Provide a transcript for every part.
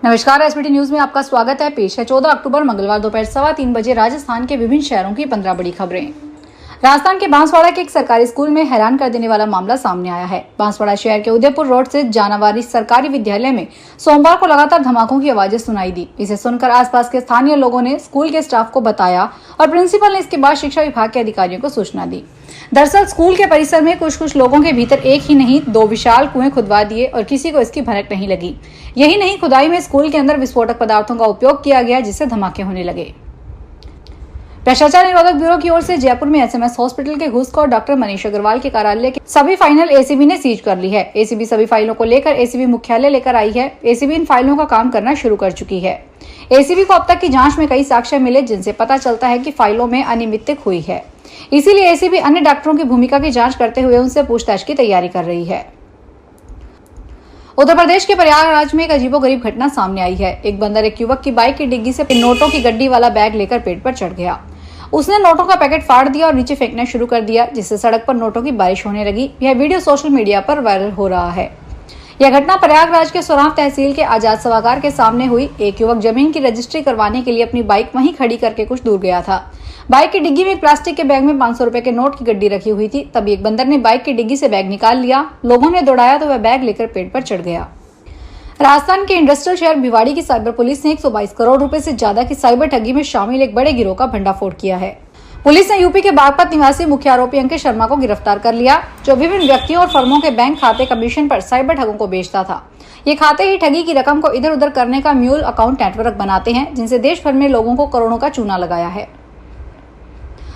नमस्कार, SBT news में आपका स्वागत है। पेश है 14 अक्टूबर मंगलवार दोपहर 3:15 बजे राजस्थान के विभिन्न शहरों की 15 बड़ी खबरें। राजस्थान के बांसवाड़ा के एक सरकारी स्कूल में हैरान कर देने वाला मामला सामने आया है। बांसवाड़ा शहर के उदयपुर रोड से जानावारी सरकारी विद्यालय में सोमवार को लगातार धमाकों की आवाजें सुनाई दी। इसे सुनकर आसपास के स्थानीय लोगों ने स्कूल के स्टाफ को बताया और प्रिंसिपल ने इसके बाद शिक्षा विभाग के अधिकारियों को सूचना दी। दरअसल स्कूल के परिसर में कुछ लोगों के भीतर एक ही नहीं 2 विशाल कुएं खुदवा दिए और किसी को इसकी भनक नहीं लगी। यही नहीं, खुदाई में स्कूल के अंदर विस्फोटक पदार्थों का उपयोग किया गया, जिससे धमाके होने लगे। भ्रष्टाचार निरोधक ब्यूरो की ओर से जयपुर में एसएमएस हॉस्पिटल के घूसखोर डॉक्टर मनीष अग्रवाल के कार्यालय के सभी फाइल एसीबी ने सीज कर ली है। एसीबी सभी फाइलों को लेकर एसीबी मुख्यालय लेकर आई है। एसीबी इन फाइलों का काम करना शुरू कर चुकी है। एसीबी को अब तक की जांच में कई साक्ष्य मिले, जिनसे पता चलता है कि फाइलों में अनियमितता हुई है। इसीलिए एसीबी अन्य डॉक्टरों की भूमिका की जांच करते हुए उनसे पूछताछ की तैयारी कर रही है। उत्तर प्रदेश के प्रयागराज में एक अजीबोगरीब घटना सामने आई है। एक बंदर एक युवक की बाइक की डिग्गी से नोटों की गड्डी वाला बैग लेकर पेट पर चढ़ गया। उसने नोटों का पैकेट फाड़ दिया और नीचे फेंकना शुरू कर दिया, जिससे सड़क पर नोटों की बारिश होने लगी। यह वीडियो सोशल मीडिया पर वायरल हो रहा है। यह घटना प्रयागराज के सोराव तहसील के आजाद सभागार के सामने हुई। एक युवक जमीन की रजिस्ट्री करवाने के लिए अपनी बाइक वहीं खड़ी करके कुछ दूर गया था। बाइक की डिग्गी में एक प्लास्टिक के बैग में 500 रुपए के नोट की गड्डी रखी हुई थी। तभी एक बंदर ने बाइक की डिग्गी से बैग निकाल लिया। लोगों ने दौड़ाया तो वह बैग लेकर पेट पर चढ़ गया। राजस्थान के इंडस्ट्रियल शहर भिवाड़ी की साइबर पुलिस ने 122 करोड़ रुपए से ज्यादा की साइबर ठगी में शामिल एक बड़े गिरोह का भंडाफोड़ किया है। पुलिस ने यूपी के बागपत निवासी मुख्य आरोपी अंकित शर्मा को गिरफ्तार कर लिया, जो विभिन्न व्यक्तियों और फर्मों के बैंक खाते कमीशन पर साइबर ठगों को बेचता था। ये खाते ही ठगी की रकम को इधर उधर करने का म्यूल अकाउंट नेटवर्क बनाते हैं, जिनसे देश भर में लोगों को करोड़ों का चूना लगाया है।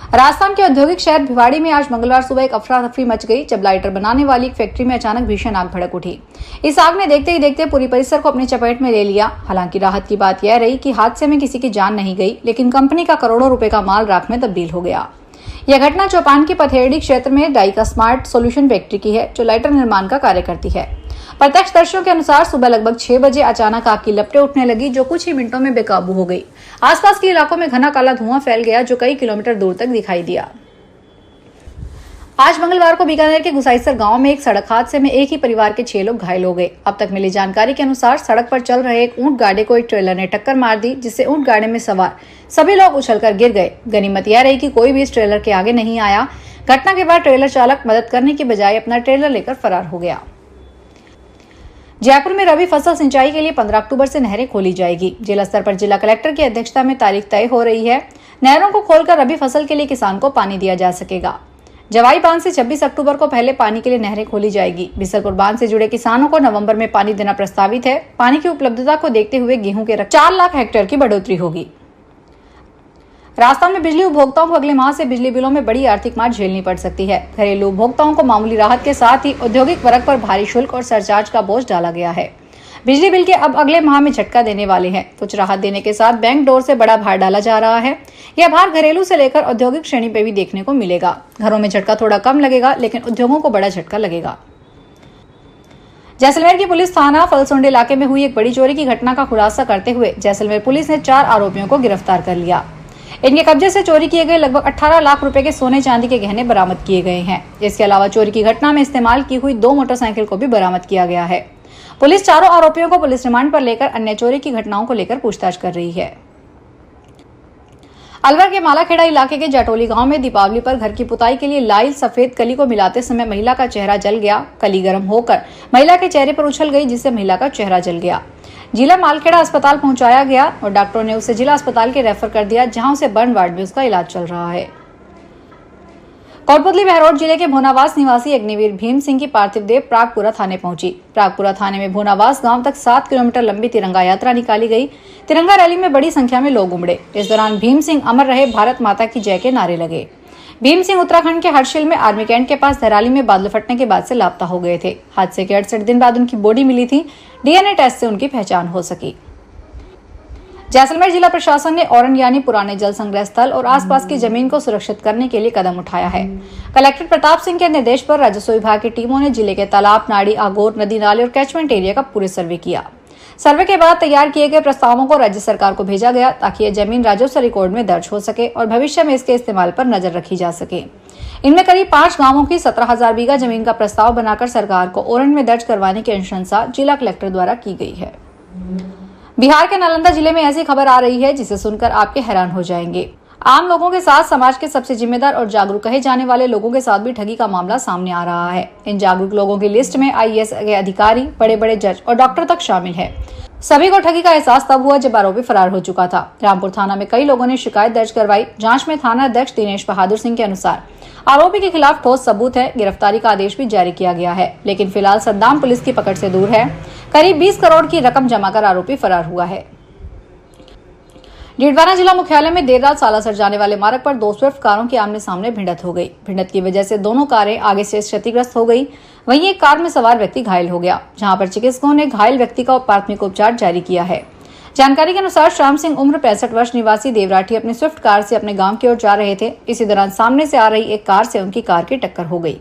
राजस्थान के औद्योगिक शहर भिवाड़ी में आज मंगलवार सुबह एक अफरा तफरी मच गई, जब लाइटर बनाने वाली एक फैक्ट्री में अचानक भीषण आग भड़क उठी। इस आग ने देखते ही देखते पूरी परिसर को अपनी चपेट में ले लिया। हालांकि राहत की बात यह रही कि हादसे में किसी की जान नहीं गई, लेकिन कंपनी का करोड़ों रुपए का माल राख में तब्दील हो गया। यह घटना चौपान की पथेड़ी क्षेत्र में डाई का स्मार्ट सोल्यूशन फैक्ट्री की है, जो लाइटर निर्माण का कार्य करती है। प्रत्यक्षदर्शियों के अनुसार सुबह लगभग 6 बजे अचानक आग की लपटें उठने लगी, जो कुछ ही मिनटों में बेकाबू हो गई। आसपास के इलाकों में घना काला धुआं फैल गया, जो कई किलोमीटर दूर तक दिखाई दिया। आज मंगलवार को बीकानेर के गुसाईसर गांव में एक सड़क हादसे में एक ही परिवार के 6 लोग घायल हो गए। अब तक मिली जानकारी के अनुसार सड़क पर चल रहे एक ऊंट गाड़ी को एक ट्रेलर ने टक्कर मार दी, जिससे ऊंट गाड़ी में सवार सभी लोग उछलकर गिर गए। गनीमत यह रही कि कोई भी इस ट्रेलर के आगे नहीं आया। घटना के बाद ट्रेलर चालक मदद करने की बजाय अपना ट्रेलर लेकर फरार हो गया। जयपुर में रबी फसल सिंचाई के लिए 15 अक्टूबर से नहरें खोली जाएगी। जिला स्तर पर जिला कलेक्टर की अध्यक्षता में तारीख तय हो रही है। नहरों को खोलकर रबी फसल के लिए किसान को पानी दिया जा सकेगा। जवाई बांध से 26 अक्टूबर को पहले पानी के लिए नहरें खोली जाएगी। बिसलपुर बांध से जुड़े किसानों को नवंबर में पानी देना प्रस्तावित है। पानी की उपलब्धता को देखते हुए गेहूं के 4 लाख हेक्टेयर की बढ़ोतरी होगी। राजस्थान में बिजली उपभोक्ताओं को अगले माह से बिजली बिलों में बड़ी आर्थिक मार झेलनी पड़ सकती है। घरेलू उपभोक्ताओं को मामूली राहत के साथ ही औद्योगिक वर्ग पर भारी शुल्क और सरचार्ज का बोझ डाला गया है। बिजली बिल के अब अगले माह में झटका देने वाले हैं। कुछ राहत देने के साथ बैंक डोर से बड़ा भार डाला जा रहा है। यह भार घरेलू से लेकर औद्योगिक श्रेणी पे भी देखने को मिलेगा। घरों में झटका थोड़ा कम लगेगा, लेकिन उद्योगों को बड़ा झटका लगेगा। जैसलमेर की पुलिस थाना फलसुंडी इलाके में हुई एक बड़ी चोरी की घटना का खुलासा करते हुए जैसलमेर पुलिस ने 4 आरोपियों को गिरफ्तार कर लिया। इनके कब्जे से चोरी किए गए लगभग 18 लाख रुपए के सोने चांदी के गहने बरामद किए गए हैं। इसके अलावा चोरी की घटना में इस्तेमाल की हुई 2 मोटरसाइकिल को भी बरामद किया गया है। पुलिस चारों आरोपियों को पुलिस रिमांड पर लेकर अन्य चोरी की घटनाओं को लेकर पूछताछ कर रही है। अलवर के मालाखेड़ा इलाके के जाटोली गांव में दीपावली पर घर की पुताई के लिए लाई सफेद कली को मिलाते समय महिला का चेहरा जल गया। कली गर्म होकर महिला के चेहरे पर उछल गई, जिससे महिला का चेहरा जल गया। जिला मालखेड़ा अस्पताल पहुंचाया गया और डॉक्टरों ने उसे जिला अस्पताल के रेफर कर दिया, जहां उसे बर्न वार्ड में उसका इलाज चल रहा है। कोटपुतली बहरौठ जिले के भोनावास निवासी अग्निवीर भीम सिंह की पार्थिव देह प्रागपुरा थाने पहुंची। प्रागपुरा थाने में भोनावास गांव तक 7 किलोमीटर लंबी तिरंगा यात्रा निकाली गई। तिरंगा रैली में बड़ी संख्या में लोग उमड़े। इस दौरान भीम सिंह अमर रहे, भारत माता की जय के नारे लगे। भीम सिंह उत्तराखंड के हर्षिल में आर्मी कैंट के पास धराली में बादल फटने के बाद से लापता हो गए थे। हादसे के 68 दिन बाद उनकी बॉडी मिली थी। डीएनए टेस्ट से उनकी पहचान हो सकी। जैसलमेर जिला प्रशासन ने औरन यानी पुराने जल संग्रह स्थल और आसपास की जमीन को सुरक्षित करने के लिए कदम उठाया है। कलेक्टर प्रताप सिंह के निर्देश पर राजस्व विभाग की टीमों ने जिले के तालाब, नाड़ी, आगोर, नदी नाले और कैचमेंट एरिया का पूरे सर्वे किया। सर्वे के बाद तैयार किए गए प्रस्तावों को राज्य सरकार को भेजा गया, ताकि यह जमीन राजस्व रिकॉर्ड में दर्ज हो सके और भविष्य में इसके इस्तेमाल पर नजर रखी जा सके। इनमें करीब 5 गांवों की 17,000 बीघा जमीन का प्रस्ताव बनाकर सरकार को ओरन में दर्ज करवाने की अनुशंसा जिला कलेक्टर द्वारा की गई है। बिहार के नालंदा जिले में ऐसी खबर आ रही है जिसे सुनकर आपके हैरान हो जाएंगे। आम लोगों के साथ समाज के सबसे जिम्मेदार और जागरूक कहे जाने वाले लोगों के साथ भी ठगी का मामला सामने आ रहा है। इन जागरूक लोगों की लिस्ट में आईएएस के अधिकारी, बड़े बड़े जज और डॉक्टर तक शामिल है। सभी को ठगी का एहसास तब हुआ जब आरोपी फरार हो चुका था। रामपुर थाना में कई लोगों ने शिकायत दर्ज करवाई। जांच में थाना अध्यक्ष दिनेश बहादुर सिंह के अनुसार आरोपी के खिलाफ ठोस सबूत है। गिरफ्तारी का आदेश भी जारी किया गया है, लेकिन फिलहाल सद्दाम पुलिस की पकड़ से दूर है। करीब 20 करोड़ की रकम जमा कर आरोपी फरार हुआ है। डीडवाना जिला मुख्यालय में देर रात सालासर जाने वाले मार्ग पर दो स्विफ्ट कारों की आमने सामने भिड़ंत हो गई। भिड़ंत की वजह से दोनों कारें आगे से क्षतिग्रस्त हो गई। वहीं एक कार में सवार व्यक्ति घायल हो गया, जहां पर चिकित्सकों ने घायल व्यक्ति का प्राथमिक उपचार जारी किया है। जानकारी के अनुसार श्याम सिंह उम्र 65 वर्ष निवासी देवराठी अपनी स्विफ्ट कार से अपने गांव की ओर जा रहे थे। इसी दौरान सामने से आ रही एक कार से उनकी कार की टक्कर हो गई।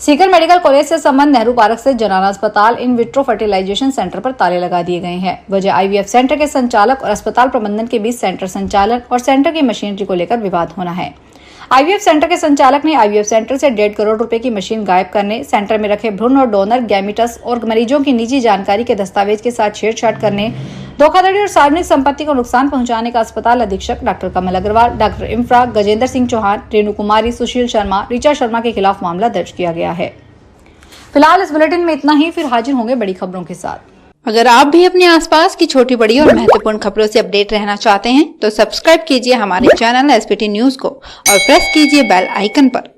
सीकर मेडिकल कॉलेज से संबंध नेहरू पार्क से जनाना अस्पताल इन विट्रो फर्टिलाइजेशन सेंटर पर ताले लगा दिए गए हैं। वजह आईवीएफ सेंटर के संचालक और अस्पताल प्रबंधन के बीच सेंटर संचालन और सेंटर की मशीनरी को लेकर विवाद होना है। आईवीएफ सेंटर के संचालक ने आईवीएफ सेंटर से 1.5 करोड़ रुपए की मशीन गायब करने, सेंटर में रखे भ्रूण और डोनर गैमिटस और मरीजों की निजी जानकारी के दस्तावेज के साथ छेड़छाड़ करने, धोखाधड़ी और सार्वजनिक संपत्ति को नुकसान पहुंचाने का अस्पताल अधीक्षक डॉक्टर कमल अग्रवाल, डॉक्टर इम्फ्रा, गजेंद्र सिंह चौहान, रेणु कुमारी, सुशील शर्मा, ऋचा शर्मा के खिलाफ मामला दर्ज किया गया है। फिलहाल इस बुलेटिन में इतना ही, फिर हाजिर होंगे बड़ी खबरों के साथ। अगर आप भी अपने आसपास की छोटी बड़ी और महत्वपूर्ण खबरों से अपडेट रहना चाहते हैं तो सब्सक्राइब कीजिए हमारे चैनल एसपीटी न्यूज को और प्रेस कीजिए बेल आइकन पर।